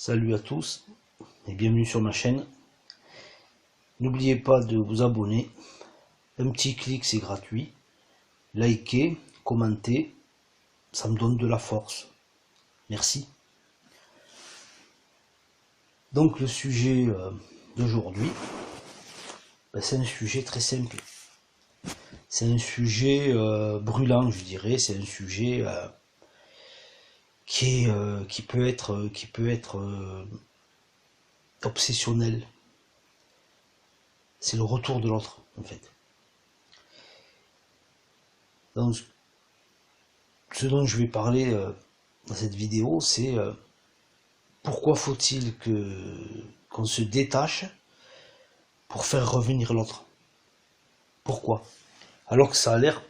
Salut à tous et bienvenue sur ma chaîne. N'oubliez pas de vous abonner. Un petit clic, c'est gratuit. Likez, commentez, ça me donne de la force. Merci. Donc le sujet d'aujourd'hui, c'est un sujet très simple. C'est un sujet brûlant, je dirais. C'est un sujet qui peut être obsessionnel. C'est le retour de l'autre, en fait. Donc, ce dont je vais parler dans cette vidéo, c'est pourquoi faut-il qu'on se détache pour faire revenir l'autre? Pourquoi? Alors que ça a l'air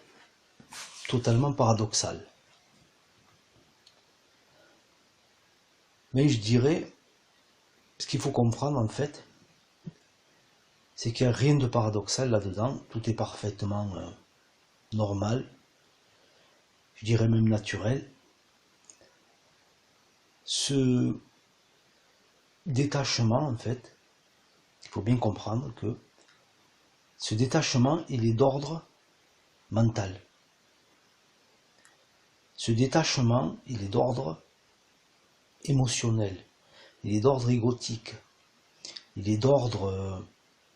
totalement paradoxal. Mais je dirais, ce qu'il faut comprendre en fait, c'est qu'il n'y a rien de paradoxal là-dedans, tout est parfaitement normal, je dirais même naturel. Ce détachement, en fait, il faut bien comprendre que ce détachement, il est d'ordre mental. Ce détachement, il est d'ordre émotionnel, il est d'ordre égotique, il est d'ordre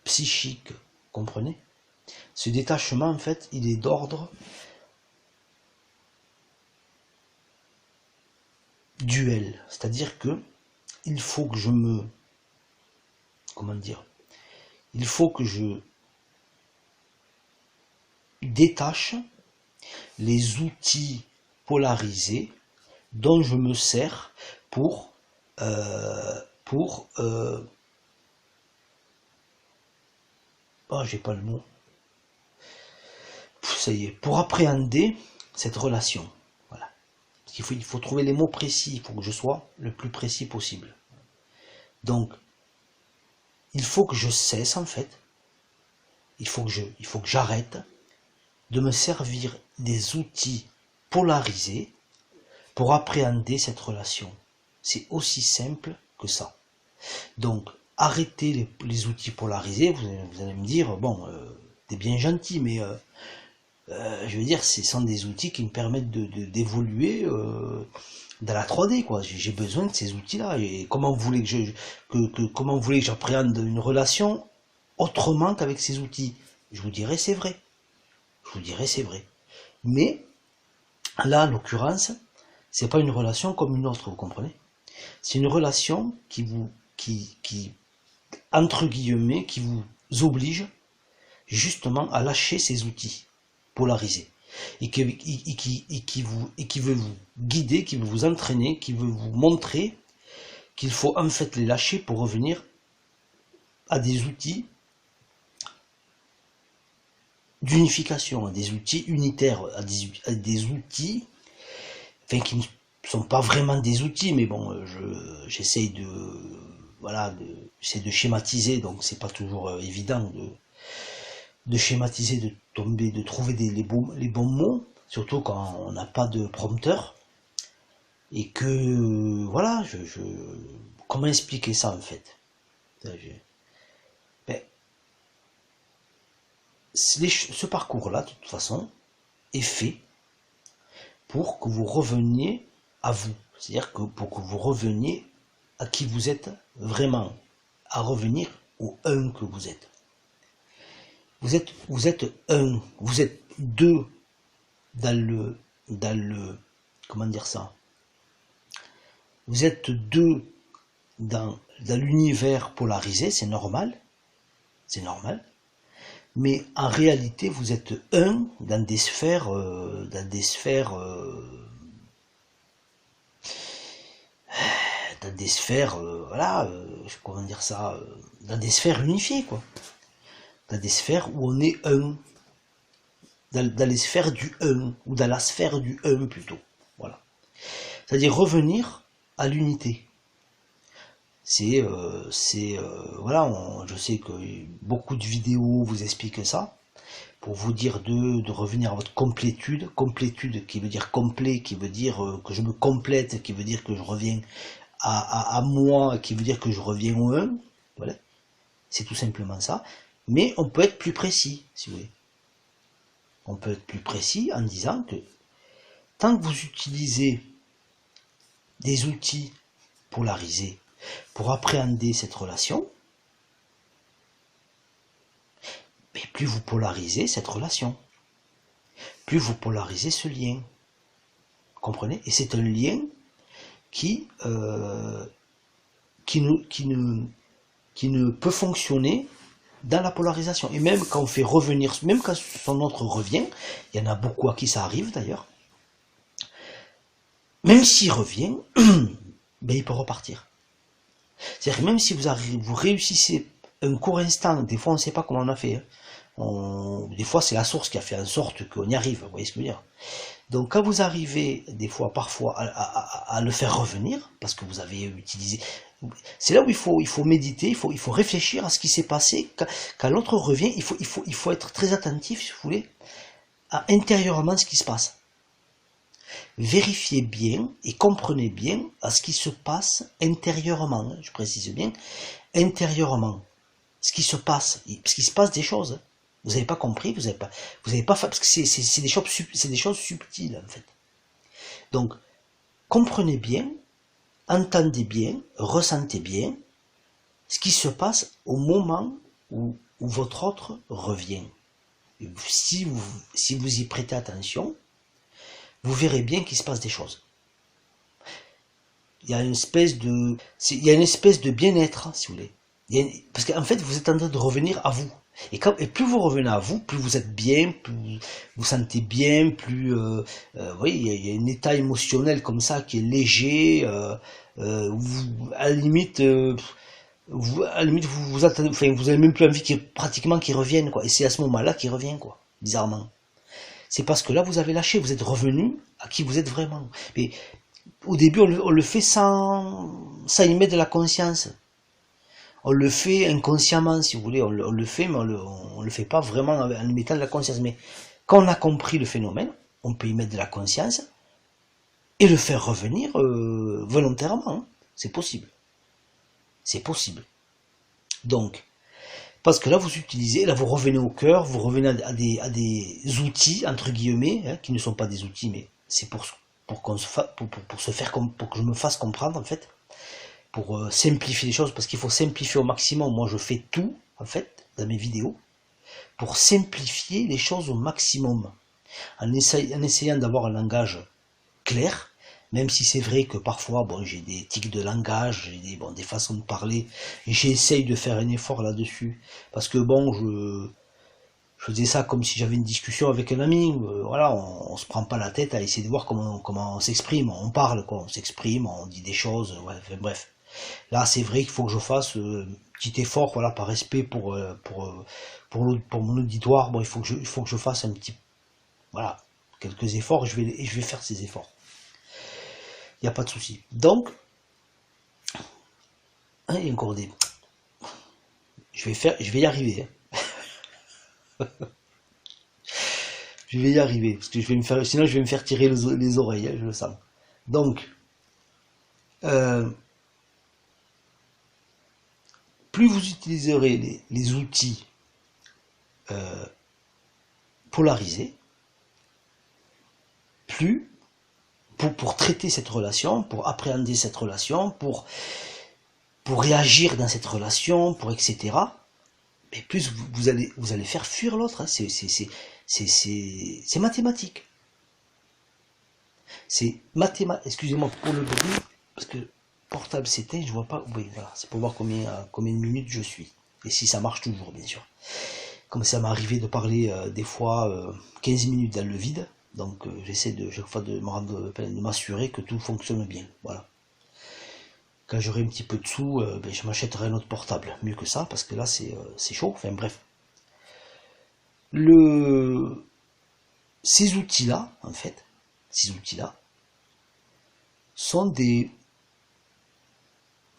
psychique, comprenez? Ce détachement, en fait, il est d'ordre duel, c'est-à-dire que il faut que je me, il faut que je détache les outils polarisés dont je me sers pour j'ai pas le mot, ça y est, pour appréhender cette relation. Voilà. Il faut trouver les mots précis, il faut que je sois le plus précis possible. Donc, il faut que je cesse en fait, il faut que j'arrête de me servir des outils polarisés pour appréhender cette relation. C'est aussi simple que ça. Donc, arrêtez les outils polarisés. Vous allez me dire, bon, t'es bien gentil, mais je veux dire, ce sont des outils qui me permettent d'évoluer dans la 3D, quoi. J'ai besoin de ces outils-là. Et comment vous voulez comment vous voulez que j'appréhende une relation autrement qu'avec ces outils? Je vous dirais, c'est vrai. Je vous dirais, c'est vrai. Mais là, en l'occurrence, c'est pas une relation comme une autre, vous comprenez? C'est une relation qui entre guillemets, qui vous oblige justement à lâcher ces outils polarisés et qui veut vous guider, qui veut vous entraîner, qui veut vous montrer qu'il faut en fait les lâcher pour revenir à des outils d'unification, à des outils unitaires, à des outils qui ne sont pas vraiment des outils, mais bon, j'essaye j'essaie de schématiser, donc c'est pas toujours évident de schématiser, de trouver les bons mots, surtout quand on n'a pas de prompteur, et que, voilà, comment expliquer ça en fait? Ce parcours-là, de toute façon, est fait pour que vous reveniez à vous, c'est-à-dire que pour que vous reveniez à qui vous êtes vraiment, à revenir au un que vous êtes. Vous êtes un, vous êtes deux dans le, comment dire ça? Vous êtes deux dans l'univers polarisé, c'est normal, mais en réalité, vous êtes un dans des sphères, voilà, comment dire ça, dans des sphères unifiées, quoi. Dans des sphères où on est un, dans les sphères du un, ou dans la sphère du un plutôt, voilà. C'est-à-dire revenir à l'unité. Voilà, je sais que beaucoup de vidéos vous expliquent ça, pour vous dire de revenir à votre complétude qui veut dire complet, qui veut dire que je me complète, qui veut dire que je reviens à moi, qui veut dire que je reviens au 1. Voilà. C'est tout simplement ça. Mais on peut être plus précis, si vous voulez. On peut être plus précis en disant que tant que vous utilisez des outils polarisés pour appréhender cette relation, mais plus vous polarisez cette relation, plus vous polarisez ce lien. Vous comprenez? Et c'est un lien qui ne peut fonctionner dans la polarisation. Et même quand on fait revenir, même quand son autre revient, il y en a beaucoup à qui ça arrive d'ailleurs, même s'il revient, ben il peut repartir. C'est-à-dire que même si vous réussissez un court instant, des fois on ne sait pas comment on a fait, des fois c'est la source qui a fait en sorte qu'on y arrive, vous voyez ce que je veux dire. Donc quand vous arrivez des fois, parfois, à le faire revenir, parce que vous avez utilisé, c'est là où il faut méditer, il faut réfléchir à ce qui s'est passé. Quand l'autre revient, il faut être très attentif, si vous voulez, à intérieurement ce qui se passe. Vérifiez bien et comprenez bien à ce qui se passe intérieurement, je précise bien, intérieurement. Ce qui se passe, parce qu'il se passe des choses. Vous n'avez pas compris, vous n'avez pas fait, parce que c'est des choses subtiles, en fait. Donc, comprenez bien, entendez bien, ressentez bien ce qui se passe au moment où votre autre revient. Et si vous y prêtez attention, vous verrez bien qu'il se passe des choses. Il y a une espèce de bien-être, si vous voulez. Parce qu'en fait, vous êtes en train de revenir à vous. Et plus vous revenez à vous, plus vous êtes bien, plus vous vous sentez bien, plus vous voyez, il y a un état émotionnel comme ça qui est léger. À la limite, vous attendez, enfin, vous avez même plus envie pratiquement qu'il revienne, quoi. Et c'est à ce moment-là qu'il revient, quoi. Bizarrement. C'est parce que là, vous avez lâché, vous êtes revenu à qui vous êtes vraiment. Mais au début, on le fait sans y mettre de la conscience. On le fait inconsciemment, si vous voulez. On le fait, mais on le fait pas vraiment en y mettant de la conscience. Mais quand on a compris le phénomène, on peut y mettre de la conscience et le faire revenir volontairement. Hein. C'est possible. C'est possible. Donc, parce que là, vous revenez au cœur, vous revenez à des outils, entre guillemets, hein, qui ne sont pas des outils, mais c'est pour que je me fasse comprendre, en fait, pour simplifier les choses, parce qu'il faut simplifier au maximum. Moi, je fais tout, en fait, dans mes vidéos, pour simplifier les choses au maximum, en essayant d'avoir un langage clair, même si c'est vrai que parfois, bon, j'ai des tics de langage, j'ai des façons de parler, et j'essaye de faire un effort là-dessus, parce que bon, je faisais ça comme si j'avais une discussion avec un ami, voilà, on se prend pas la tête à essayer de voir comment on s'exprime, on parle, quoi, on s'exprime, on dit des choses, ouais, enfin, bref. Là, c'est vrai qu'il faut que je fasse un petit effort, voilà, par respect pour mon auditoire, bon, il faut que je fasse un petit, voilà, quelques efforts, et je vais faire ces efforts. Il n'y a pas de souci. Donc, hein, il y a encore des... Je vais y arriver. Hein. Je vais y arriver, parce que sinon je vais me faire tirer les oreilles, hein, je le sens. Donc, plus vous utiliserez les outils polarisés, plus pour traiter cette relation, pour appréhender cette relation, pour réagir dans cette relation, pour etc. Et plus vous allez faire fuir l'autre. Hein. C'est mathématique. C'est mathématique. Excusez-moi pour le bruit, parce que portable s'éteint, je vois pas. Oui, voilà, c'est pour voir combien de minutes je suis. Et si ça marche toujours, bien sûr. Comme ça m'est arrivé de parler des fois 15 minutes dans le vide. Donc j'essaie chaque fois de m'assurer que tout fonctionne bien. Voilà. Quand j'aurai un petit peu de sous, je m'achèterai un autre portable. Mieux que ça, parce que là c'est chaud. Enfin bref. Ces outils-là, en fait, sont des...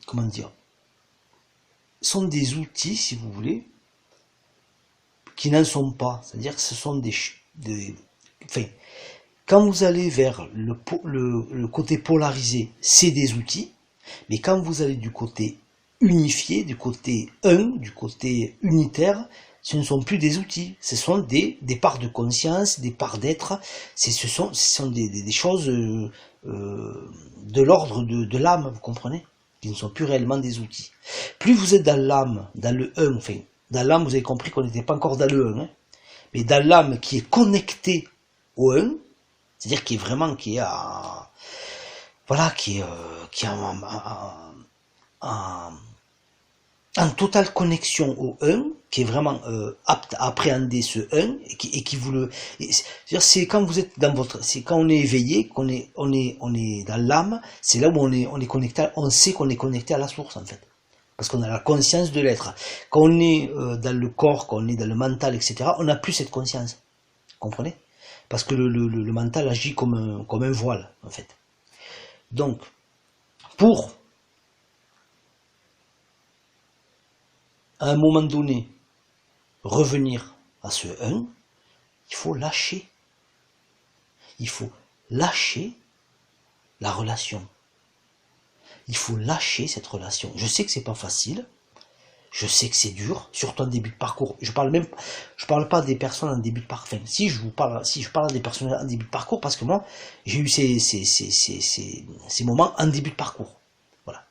Comment dire? Sont des outils, si vous voulez, qui n'en sont pas. C'est-à-dire que ce sont enfin, quand vous allez vers le côté polarisé, c'est des outils, Mais quand vous allez du côté unifié, du côté un, du côté unitaire, ce ne sont plus des outils, ce sont des parts de conscience, des parts d'être, ce sont des choses de l'ordre de l'âme, vous comprenez, qui ne sont plus réellement des outils. Plus vous êtes dans l'âme, dans le un, enfin, dans l'âme, vous avez compris qu'on n'était pas encore dans le un, hein, mais dans l'âme qui est connectée au un, c'est-à-dire qui est à, voilà, qui est en totale connexion au 1, qui est vraiment apte à appréhender ce 1, et qui vous le... C'est quand vous êtes dans votre... C'est quand on est éveillé, qu'on est, on est dans l'âme, c'est là où on est connecté, on sait qu'on est connecté à la source, en fait. Parce qu'on a la conscience de l'être. Quand on est dans le corps, quand on est dans le mental, etc., on n'a plus cette conscience. Vous comprenez? Parce que le mental agit comme un voile, en fait. Donc, pour... à un moment donné, revenir à ce 1, il faut lâcher. Il faut lâcher la relation. Il faut lâcher cette relation. Je sais que c'est pas facile. Je sais que c'est dur, surtout en début de parcours. Je parle pas des personnes en début de parcours. Enfin, si je parle des personnes en début de parcours, parce que moi, j'ai eu ces moments en début de parcours. Voilà.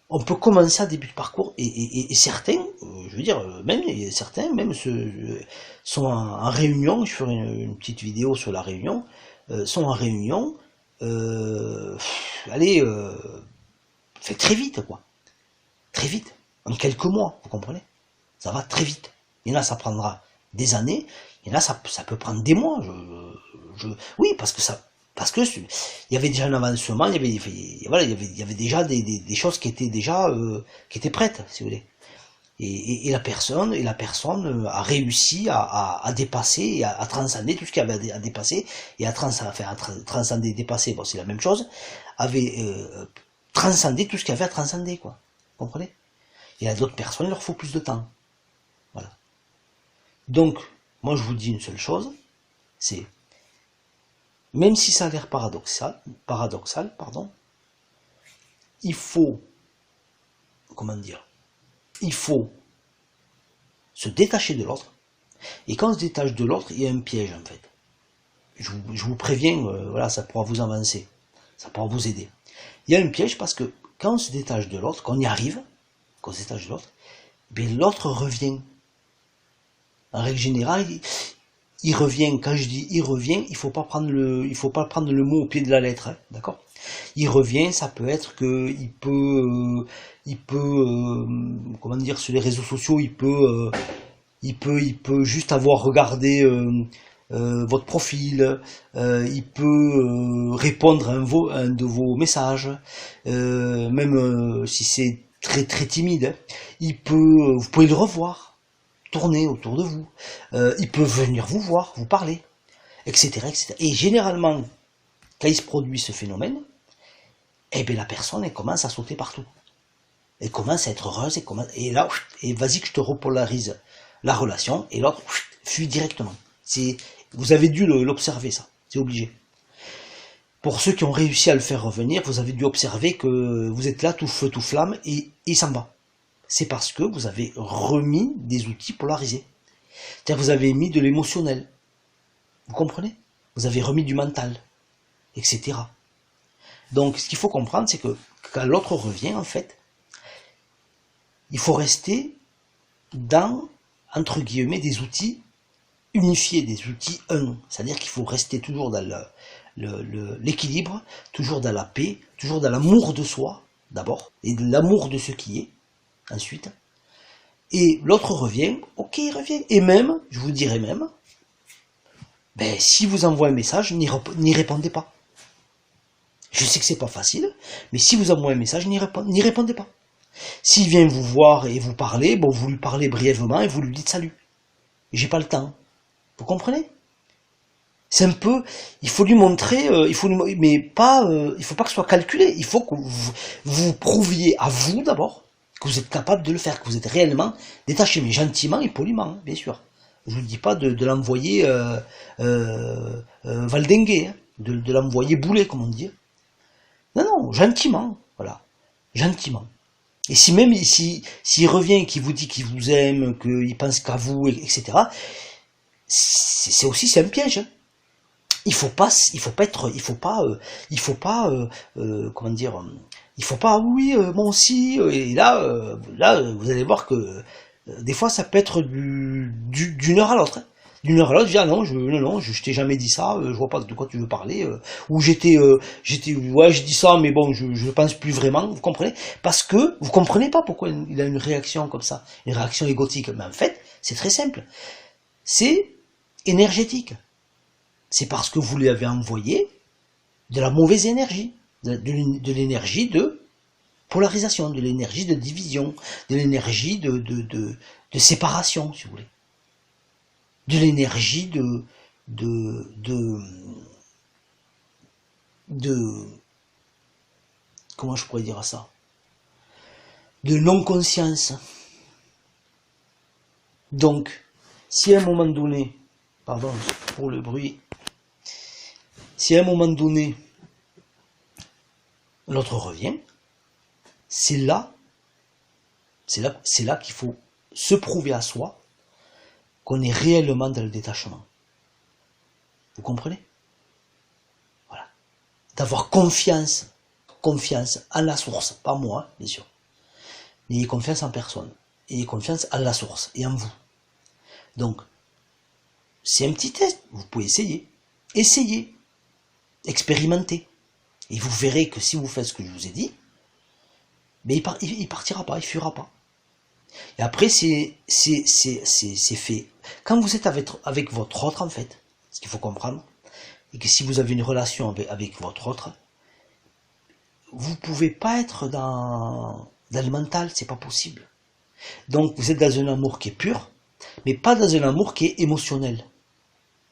On peut commencer à début de parcours et certains, je veux dire, même certains, même sont en réunion. Je ferai une petite vidéo sur la réunion. Sont en réunion. Allez, fait très vite, quoi. Très vite. En quelques mois, vous comprenez? Ça va très vite. Il y en a, ça prendra des années. Il y en a, ça peut prendre des mois. Oui, parce que il y avait déjà un avancement. Il y avait déjà des choses qui étaient déjà qui étaient prêtes, si vous voulez. Et la personne a réussi à dépasser et à transcender tout ce qu'il y avait à dépasser et à transcender, dépasser. Bon, c'est la même chose. Avait transcender tout ce qu'il y avait à transcender, quoi. Vous comprenez? Et à d'autres personnes, il leur faut plus de temps. Voilà. Donc, moi je vous dis une seule chose, c'est, même si ça a l'air paradoxal, il faut, comment dire, il faut se détacher de l'autre, et quand on se détache de l'autre, il y a un piège, en fait. Je vous préviens, voilà, ça pourra vous avancer, ça pourra vous aider. Il y a un piège parce que quand on se détache de l'autre, qu'on y arrive, qu'on se détache de l'autre, ben l'autre revient. En règle générale, il revient. Quand je dis il revient, il faut pas prendre le mot au pied de la lettre, hein, d'accord? Il revient, ça peut être que il peut, comment dire, sur les réseaux sociaux, il peut juste avoir regardé votre profil, il peut répondre à un de vos messages, même si c'est très très timide, hein, vous pouvez le revoir, tourner autour de vous, il peut venir vous voir, vous parler, etc., etc. Et généralement, quand il se produit ce phénomène, eh bien la personne elle commence à sauter partout. Elle commence à être heureuse, et là, et vas-y que je te repolarise la relation, et l'autre fuit directement. Vous avez dû l'observer, ça, c'est obligé. Pour ceux qui ont réussi à le faire revenir, vous avez dû observer que vous êtes là tout feu, tout flamme, et il s'en va. C'est parce que vous avez remis des outils polarisés. C'est-à-dire que vous avez mis de l'émotionnel. Vous comprenez? Vous avez remis du mental, etc. Donc, ce qu'il faut comprendre, c'est que quand l'autre revient, en fait, il faut rester dans, entre guillemets, des outils unifiés, des outils un. C'est-à-dire qu'il faut rester toujours dans l'équilibre, toujours dans la paix, toujours dans l'amour de soi, d'abord, et de l'amour de ce qui est, ensuite. Et l'autre revient, ok, il revient. Et même, je vous dirais même, ben, si vous envoie un message, n'y répondez pas. Je sais que c'est pas facile, mais si vous envoyez un message, n'y répondez pas. S'il vient vous voir et vous parler, bon, vous lui parlez brièvement et vous lui dites salut. J'ai pas le temps. Vous comprenez? C'est un peu, il faut lui montrer, mais pas, il faut pas que ce soit calculé. Il faut que vous prouviez à vous d'abord que vous êtes capable de le faire, que vous êtes réellement détaché, mais gentiment et poliment, hein, bien sûr. Je vous dis pas de l'envoyer valdinguer, hein, de l'envoyer bouler, comme on dit. Non, non, gentiment, voilà. gentiment. Et si même s'il revient et qu'il vous dit qu'il vous aime, qu'il pense qu'à vous, etc., c'est un piège. Comment dire, il faut pas, oui, moi aussi, et là, vous allez voir que des fois ça peut être d'une heure à l'autre. Hein. D'une heure à l'autre, je dis, ah non, je t'ai jamais dit ça, je vois pas de quoi tu veux parler, ou ouais, je dis ça, mais bon, je pense plus vraiment, vous comprenez? Parce que, vous comprenez pas pourquoi il a une réaction comme ça, une réaction égotique. Mais en fait, c'est très simple. C'est énergétique. C'est parce que vous lui avez envoyé de la mauvaise énergie, de l'énergie de polarisation, de l'énergie de division, de l'énergie de séparation, si vous voulez. De l'énergie de comment je pourrais dire ça? De non-conscience. Donc, si à un moment donné, pardon pour le bruit, si à un moment donné, l'autre revient, c'est là qu'il faut se prouver à soi qu'on est réellement dans le détachement. Vous comprenez? Voilà. D'avoir confiance en la source, pas moi, bien sûr. N'ayez confiance en personne. Ayez confiance en la source et en vous. Donc, c'est un petit test. Vous pouvez essayer. Essayez. Expérimentez. Et vous verrez que si vous faites ce que je vous ai dit, mais il partira pas, il fuira pas. Et après, c'est fait. Quand vous êtes avec votre autre, en fait, ce qu'il faut comprendre, et que si vous avez une relation avec votre autre, vous pouvez pas être dans le mental, c'est pas possible. Donc, vous êtes dans un amour qui est pur, mais pas dans un amour qui est émotionnel.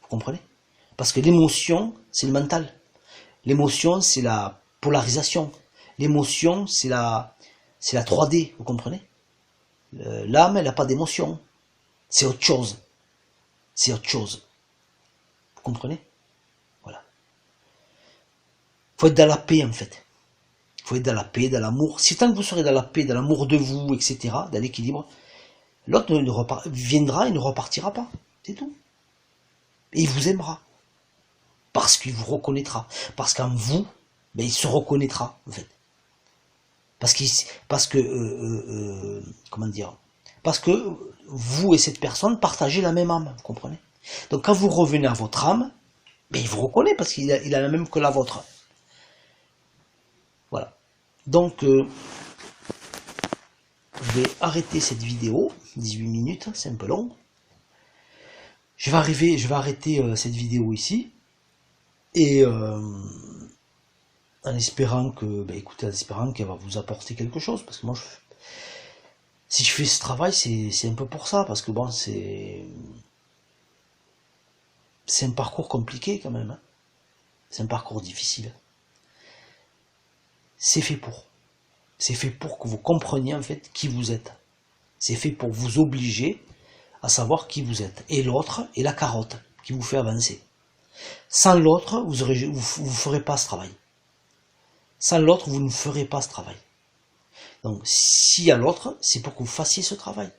Vous comprenez? Parce que l'émotion, c'est le mental. L'émotion, c'est la polarisation. L'émotion, c'est la 3D, vous comprenez? L'âme, elle n'a pas d'émotion. C'est autre chose. C'est autre chose. Vous comprenez? Voilà. Il faut être dans la paix, en fait. Il faut être dans la paix, dans l'amour. Si tant que vous serez dans la paix, dans l'amour de vous, etc., dans l'équilibre, l'autre viendra et ne repartira pas. C'est tout. Et il vous aimera. Parce qu'il vous reconnaîtra. Parce qu'en vous, il se reconnaîtra, en fait. Comment dire? Parce que vous et cette personne partagez la même âme, vous comprenez? Donc quand vous revenez à votre âme, il vous reconnaît parce qu'il a la même que la vôtre. Voilà. Donc, je vais arrêter cette vidéo, 18 minutes, c'est un peu long. Je vais arrêter cette vidéo ici. Et en espérant qu'elle va vous apporter quelque chose, parce que moi, si je fais ce travail, c'est un peu pour ça, parce que bon, c'est un parcours compliqué quand même, hein. C'est un parcours difficile. C'est fait pour que vous compreniez en fait qui vous êtes. C'est fait pour vous obliger à savoir qui vous êtes. Et l'autre est la carotte qui vous fait avancer. Sans l'autre, vous ne ferez pas ce travail. Sans l'autre, vous ne ferez pas ce travail. Donc, s'il y a l'autre, c'est pour que vous fassiez ce travail.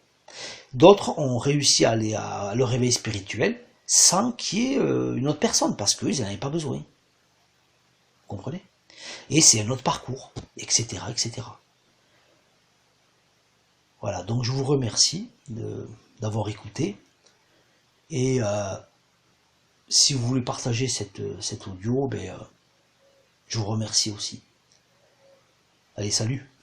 D'autres ont réussi à aller à le réveil spirituel sans qu'il y ait une autre personne, parce qu'ils n'en avaient pas besoin. Vous comprenez? Et c'est un autre parcours, etc., etc. Voilà, donc je vous remercie d'avoir écouté. Et si vous voulez partager cet audio, je vous remercie aussi. Allez, salut!